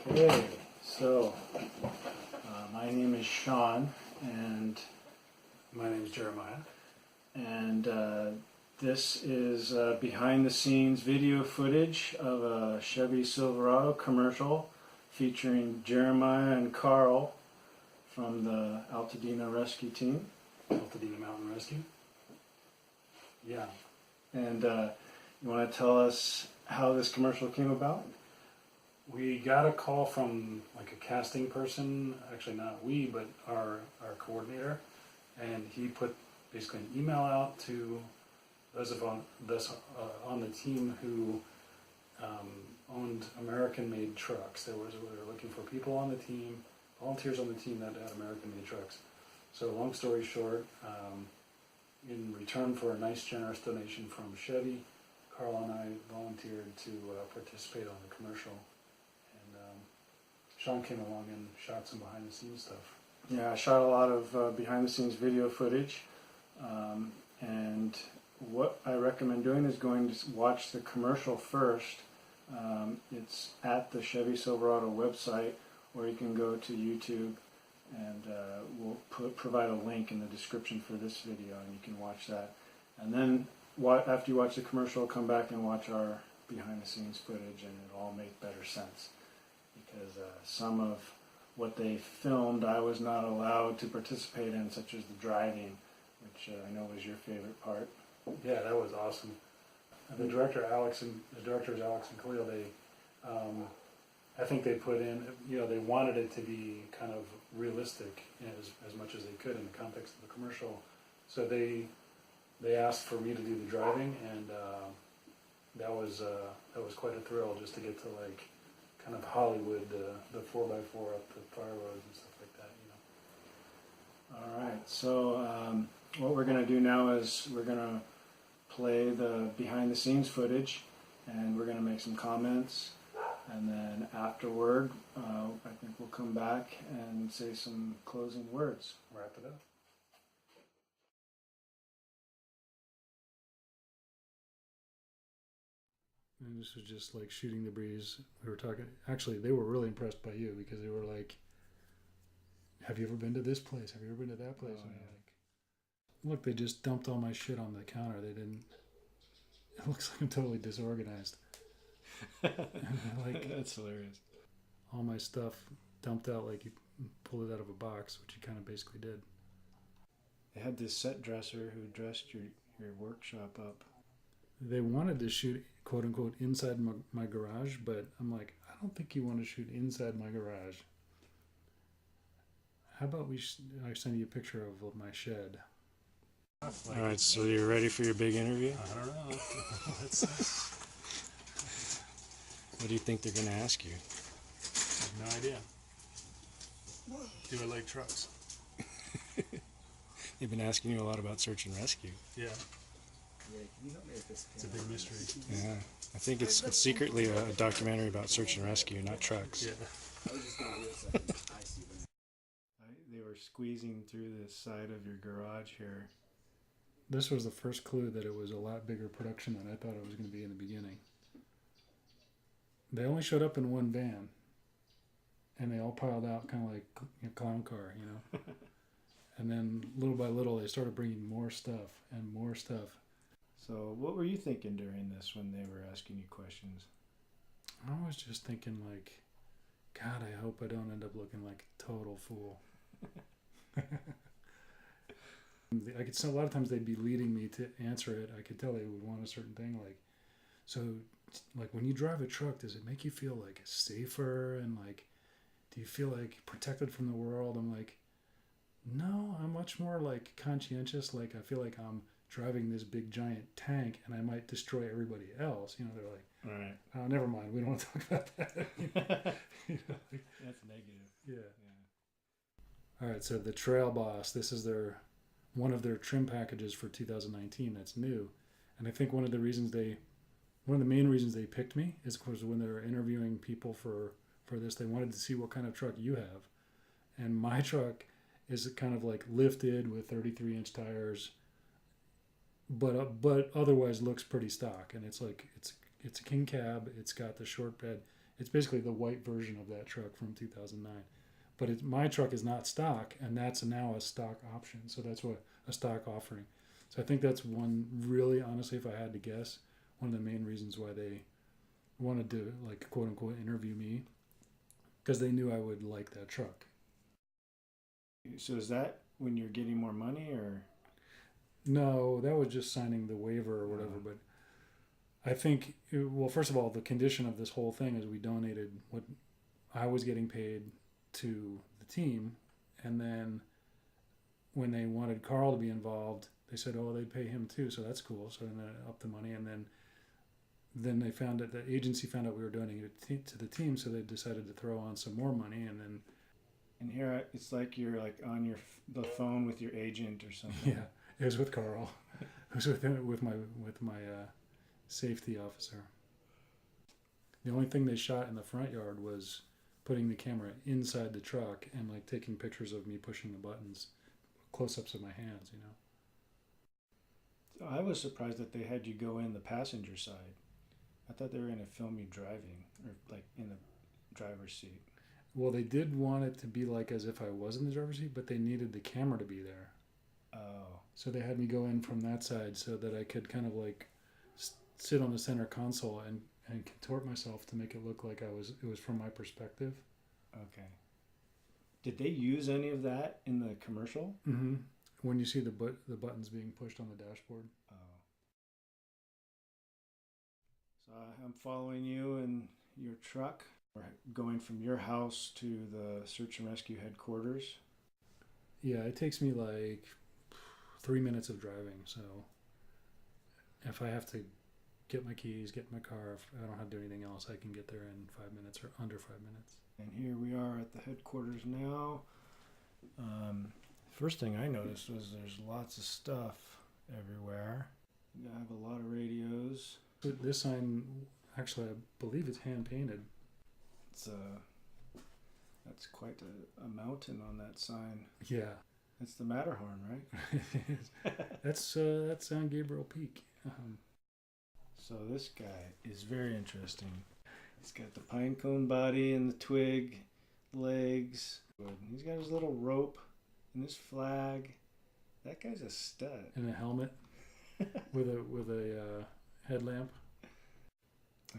Okay, so my name is Sean, and My name is Jeremiah. and this is behind-the-scenes video footage of a Chevy Silverado commercial featuring Jeremiah and Carl from the Altadena Rescue Team. Altadena Mountain Rescue. Yeah. And you want to tell us how this commercial came about? We got a call from like a casting person, actually not we, but our coordinator, and he put basically an email out to those on the team who owned American-made trucks. We were looking for people on the team, volunteers on the team that had American-made trucks. So long story short, in return for a nice generous donation from Chevy, Carl and I volunteered to participate on the commercial. Sean came along and shot some behind-the-scenes stuff. Yeah, I shot a lot of behind-the-scenes video footage, and what I recommend doing is going to watch the commercial first. It's at the Chevy Silverado website, or you can go to YouTube, and we'll provide a link in the description for this video, and you can watch that. And then after you watch the commercial, come back and watch our behind-the-scenes footage, and it'll all make better sense. Because some of what they filmed I was not allowed to participate in, such as the driving, which I know was your favorite part. Yeah, that was awesome. And the directors Alex and Khalil, I think they put in, they wanted it to be kind of realistic as much as they could in the context of the commercial. So they asked for me to do the driving, and that was quite a thrill just to get to kind of Hollywood, the 4x4 up the fire roads and stuff like that. All right, so what we're going to do now is we're going to play the behind-the-scenes footage, and we're going to make some comments, and then afterward, I think we'll come back and say some closing words. Wrap it up. And this was just like shooting the breeze. We were talking. Actually, they were really impressed by you because they were like, "Have you ever been to this place? Have you ever been to that place?" Oh, and yeah. I'm like, "Look, they just dumped all my shit on the counter. They didn't. It looks like I'm totally disorganized." Like That's hilarious. all my stuff dumped out like you pulled it out of a box, which you kind of basically did. They had this set dresser who dressed your workshop up. They wanted to shoot quote unquote inside my garage, but I'm like, I don't think you want to shoot inside my garage. How about I send you a picture of my shed? All right, so you're ready for your big interview? I don't know. What do you think they're going to ask you? I have no idea. Do I like trucks? They've been asking you a lot about search and rescue. Yeah. It's a big mystery. Yeah, I think it's secretly a documentary about search and rescue, not trucks. Yeah. They were squeezing through the side of your garage here. This was the first clue that it was a lot bigger production than I thought it was going to be in the beginning. They only showed up in one van, and they all piled out kind of like a clown car, And then little by little, they started bringing more stuff and more stuff. So what were you thinking during this when they were asking you questions? I was just thinking like, God, I hope I don't end up looking like a total fool. A lot of times they'd be leading me to answer it. I could tell they would want a certain thing, like when you drive a truck, does it make you feel like safer and like, do you feel like protected from the world? I'm like, no, I'm much more like conscientious. Like I feel like I'm driving this big giant tank and I might destroy everybody else. They're like, All right. oh, never mind. We don't want to talk about that. That's negative. Yeah. All right. So the Trail Boss, this is one of their trim packages for 2019. That's new. And I think one of the main reasons they picked me is because when they were interviewing people for this, they wanted to see what kind of truck you have. And my truck is kind of like lifted with 33-inch tires, but otherwise looks pretty stock. And it's a king cab. It's got the short bed. It's basically the white version of that truck from 2009. But my truck is not stock, and that's now a stock option. So that's what a stock offering. So I think that's one, really honestly, if I had to guess, one of the main reasons why they wanted to, like, quote unquote interview me, because they knew I would like that truck. So is that when you're getting more money, or? No, that was just signing the waiver or whatever. But I think, well, first of all, the condition of this whole thing is we donated what I was getting paid to the team, and then when they wanted Carl to be involved, they said, oh, they'd pay him too, so that's cool. So then I upped the money, and then they found that the agency found out we were donating it to the team, so they decided to throw on some more money, and then. And here it's like you're like on the phone with your agent or something. Yeah, it was with Carl. It was with my safety officer. The only thing they shot in the front yard was putting the camera inside the truck and like taking pictures of me pushing the buttons, close-ups of my hands, you know. I was surprised that they had you go in the passenger side. I thought they were going to film you driving, or like in the driver's seat. Well, they did want it to be like as if I was in the driver's seat, but they needed the camera to be there. Oh. So they had me go in from that side so that I could kind of like sit on the center console and contort myself to make it look like it was from my perspective. Okay. Did they use any of that in the commercial? Mm-hmm. When you see the buttons being pushed on the dashboard. Oh. So I'm following you in your truck. We're going from your house to the search and rescue headquarters. Yeah, it takes me like 3 minutes of driving. So if I have to get my keys, get my car, if I don't have to do anything else, I can get there in 5 minutes or under 5 minutes. And here we are at the headquarters now. First thing I noticed was there's lots of stuff everywhere. You have a lot of radios. This sign, actually, I believe it's hand painted. It's that's quite a mountain on that sign. Yeah. It's the Matterhorn, right? That's San Gabriel Peak. So this guy is very interesting. He's got the pine cone body and the twig legs. He's got his little rope and his flag. That guy's a stud. And a helmet with a headlamp.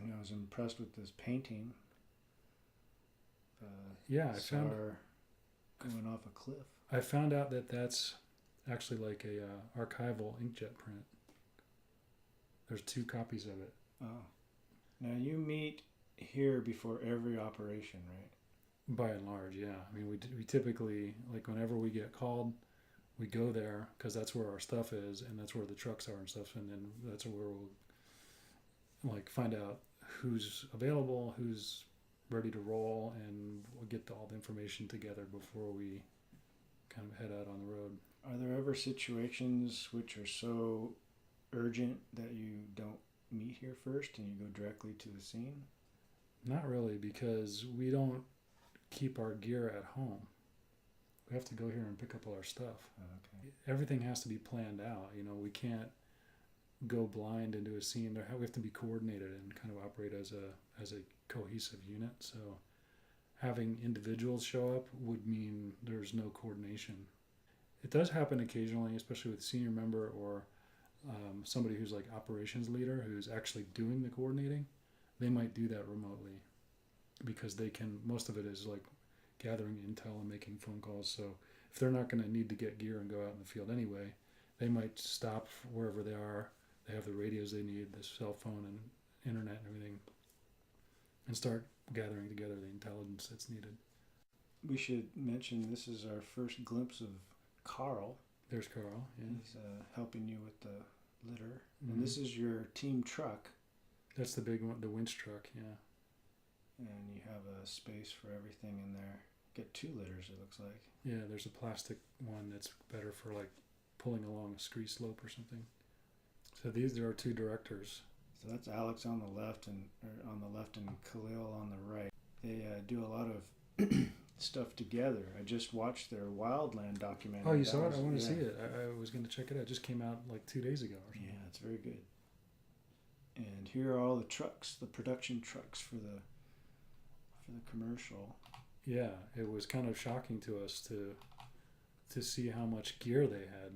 And I was impressed with this painting. Yeah, I found going off a cliff. I found out that that's actually like a archival inkjet print. There's 2 copies of it. Oh, now you meet here before every operation, right? By and large, yeah. I mean, we typically, like, whenever we get called, we go there because that's where our stuff is and that's where the trucks are and stuff, and then that's where we'll like find out who's available, who's ready to roll, and we'll get all the information together before we kind of head out on the road. Are there ever situations which are so urgent that you don't meet here first and you go directly to the scene? Not really, because we don't keep our gear at home. We have to go here and pick up all our stuff. Okay. Everything has to be planned out. You know, we can't go blind into a scene. We have to be coordinated and kind of operate as a cohesive unit. So having individuals show up would mean there's no coordination. It does happen occasionally, especially with a senior member or somebody who's like operations leader who's actually doing the coordinating. They might do that remotely because they can. Most of it is like gathering intel and making phone calls. So if they're not going to need to get gear and go out in the field anyway, they might stop wherever they are. They have the radios they need, the cell phone and internet and everything, and start gathering together the intelligence that's needed. We should mention this is our first glimpse of Carl. There's Carl. Yeah. He's helping you with the litter. Mm-hmm. And this is your team truck. That's the big one, the winch truck, yeah. And you have a space for everything in there. Get 2 litters, it looks like. Yeah, there's a plastic one that's better for like pulling along a ski slope or something. So these are our 2 directors. So that's Alex on the left and Khalil on the right. They do a lot of stuff together. I just watched their Wildland documentary. Oh, you saw it? I want to see it. I was going to check it out. It just came out like 2 days ago or something. Yeah, it's very good. And here are all the trucks, the production trucks for the for the commercial. Yeah, it was kind of shocking to us to see how much gear they had.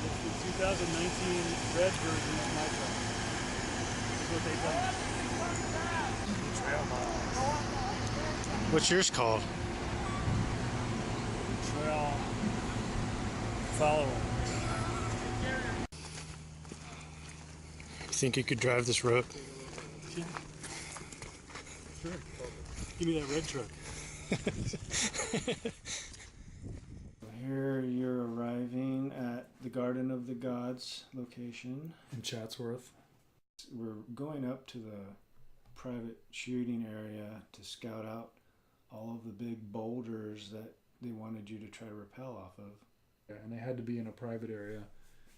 It's the 2019 red version of my truck. This is what they've done. Trail miles. What's yours called? Trail follower. You think you could drive this road? Yeah. Sure. Give me that red truck. Here you're arriving at the Garden of the Gods location. In Chatsworth. We're going up to the private shooting area to scout out all of the big boulders that they wanted you to try to rappel off of. Yeah, and they had to be in a private area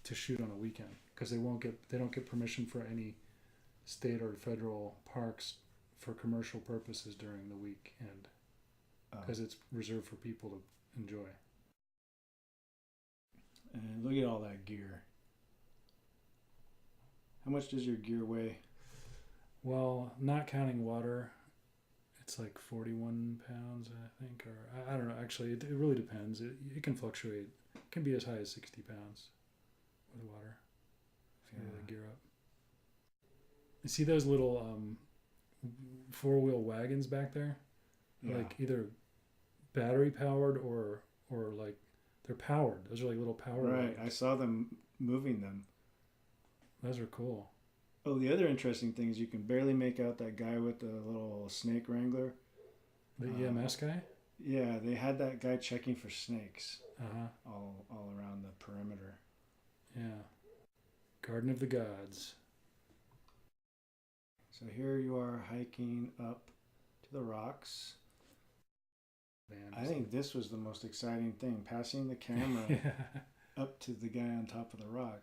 to shoot on a weekend because they don't get permission for any state or federal parks for commercial purposes during the weekend because it's reserved for people to enjoy. And look at all that gear. How much does your gear weigh? Well, not counting water, it's like 41 pounds, I think, or I don't know. Actually, it really depends. It can fluctuate. It can be as high as 60 pounds with water if you really gear up. You see those little four-wheel wagons back there? Yeah. Like either battery powered or like they're powered. Those are like little power Right, wagons. I saw them moving them. Those are cool. Oh, the other interesting thing is you can barely make out that guy with the little snake wrangler. The EMS guy? Yeah, they had that guy checking for snakes Uh-huh. all around the perimeter. Yeah. Garden of the Gods. So here you are hiking up to the rocks. Man, I think this was the most exciting thing, passing the camera yeah. up to the guy on top of the rock.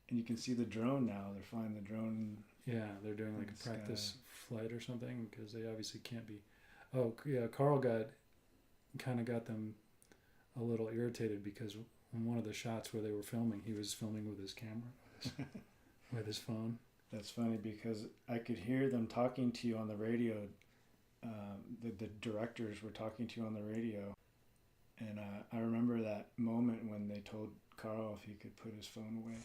And you can see the drone now. They're flying the drone. Yeah, they're doing like in a the practice flight or something because they obviously can't be. Oh, yeah, Carl kind of got them a little irritated because in one of the shots where they were filming, he was filming with his camera, with his phone. That's funny because I could hear them talking to you on the radio. The directors were talking to you on the radio. And I remember that moment when they told Carl if he could put his phone away.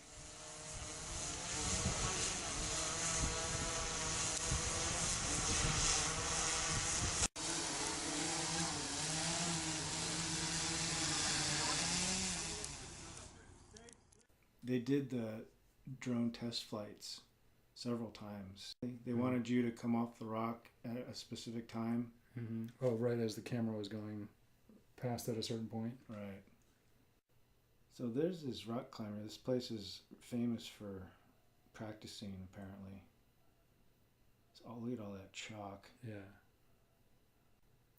They did the drone test flights several times. They wanted you to come off the rock at a specific time. Mm-hmm. Oh, right as the camera was going past at a certain point. Right. So there's this rock climber. This place is famous for practicing, apparently. So look at all that chalk. Yeah.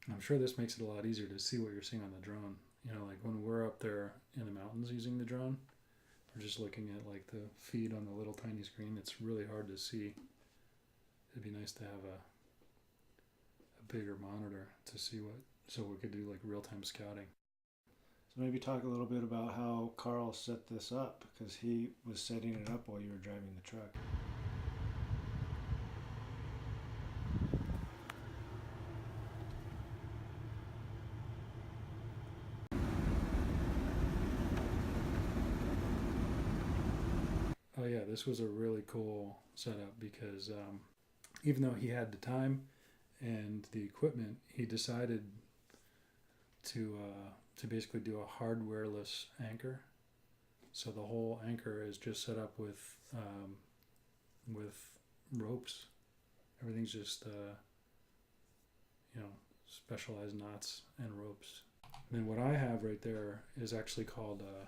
I'm sure this makes it a lot easier to see what you're seeing on the drone. You know, like when we're up there in the mountains using the drone, we're just looking at like the feed on the little tiny screen. It's really hard to see. It'd be nice to have a bigger monitor to see so we could do like real-time scouting. So maybe talk a little bit about how Carl set this up, because he was setting it up while you were driving the truck. Oh yeah, this was a really cool setup because even though he had the time and the equipment, he decided to basically do a hardwareless anchor. So the whole anchor is just set up with ropes. Everything's just specialized knots and ropes. And then what I have right there is actually called a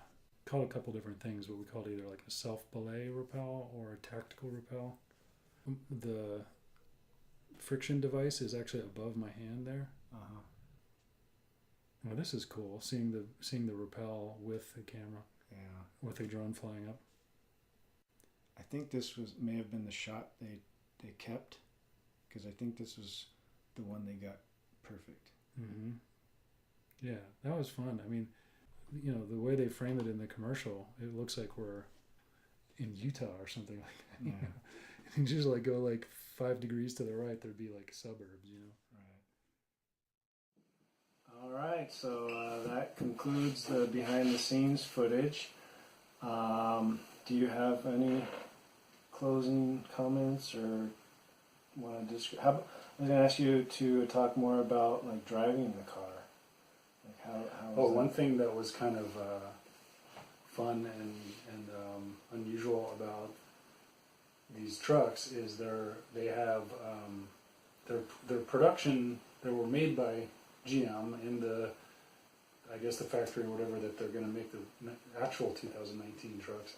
couple different things, but we call it either like a self-belay rappel or a tactical rappel. The friction device is actually above my hand there. Uh-huh. Well, this is cool. Seeing the rappel with the camera, Yeah. with the drone flying up. I think this may have been the shot they kept, because I think this was the one they got perfect. Mm-hmm. Yeah, that was fun. I mean, you know, the way they frame it in the commercial, it looks like we're in Utah or something like that. Yeah. You just like go like 5 degrees to the right, there'd be like suburbs, you know. Right. All right, so that concludes the behind-the-scenes footage. Do you have any closing comments, or want to I was going to ask you to talk more about like driving the car. Like how Oh, is one that? thing that was kind of fun and unusual about these trucks is they have their production. They were made by GM in the, I guess, the factory or whatever that they're going to make the actual 2019 trucks,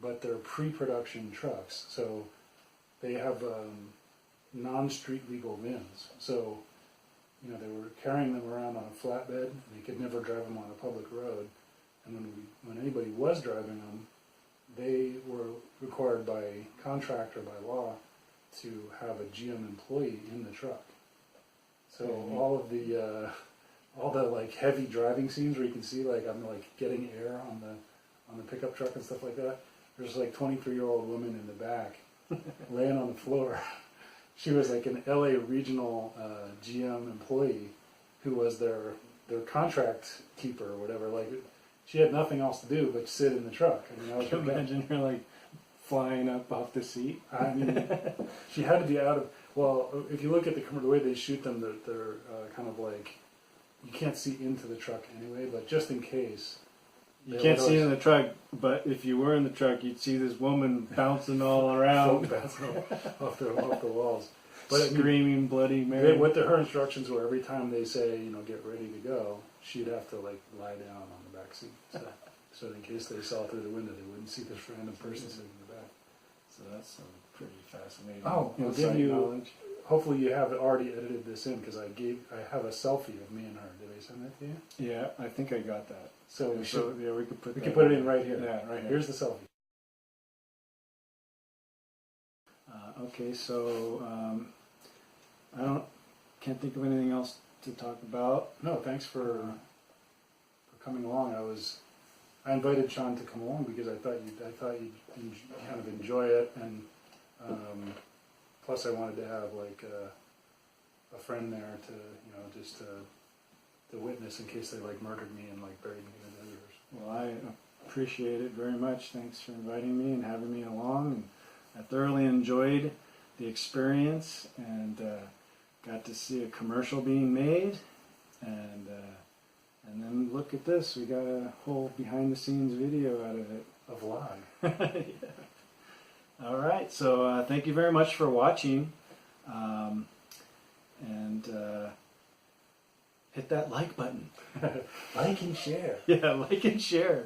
but they're pre-production trucks. So they have non-street legal VINs. So, you know, they were carrying them around on a flatbed. They could never drive them on a public road. And when anybody was driving them, they were required by contract or by law to have a GM employee in the truck. So Mhm. all the like heavy driving scenes where you can see like I'm like getting air on the pickup truck and stuff like that. There's like 23-year-old woman in the back laying on the floor. She was like an LA regional GM employee who was their contract keeper or whatever. Like she had nothing else to do but sit in the truck. I mean, that was Can you her job. imagine her like flying up off the seat? I mean, she had to be out of. Well, if you look at the way they shoot them, they're kind of like you can't see into the truck anyway. But just in case, You they can't would see it in always the truck, but if you were in the truck, you'd see this woman bouncing all around, bouncing off the walls. But I mean, screaming bloody Mary. what her instructions were, every time they say, you know, get ready to go, she'd have to like lie down on the back seat. So in case they saw through the window, they wouldn't see this random person sitting in the back. So that's some pretty fascinating. Oh, I'll give insight you- knowledge. Hopefully you have already edited this in because I have a selfie of me and her. Did I send that to you? Yeah, I think I got that. So we should. yeah, we could put. We that can put it in right here. Yeah, right here. Here's the selfie. Okay, so can't think of anything else to talk about. No, thanks for coming along. I invited Sean to come along because I thought you'd kind of enjoy it, and plus I wanted to have like a friend there to just to witness in case they like murdered me and like buried me in the deserts. Well, I appreciate it very much. Thanks for inviting me and having me along. And I thoroughly enjoyed the experience and got to see a commercial being made. And then look at this. We got a whole behind-the-scenes video out of it. A vlog. Yeah. All right. So thank you very much for watching. And hit that like button. Like and share. Yeah, like and share.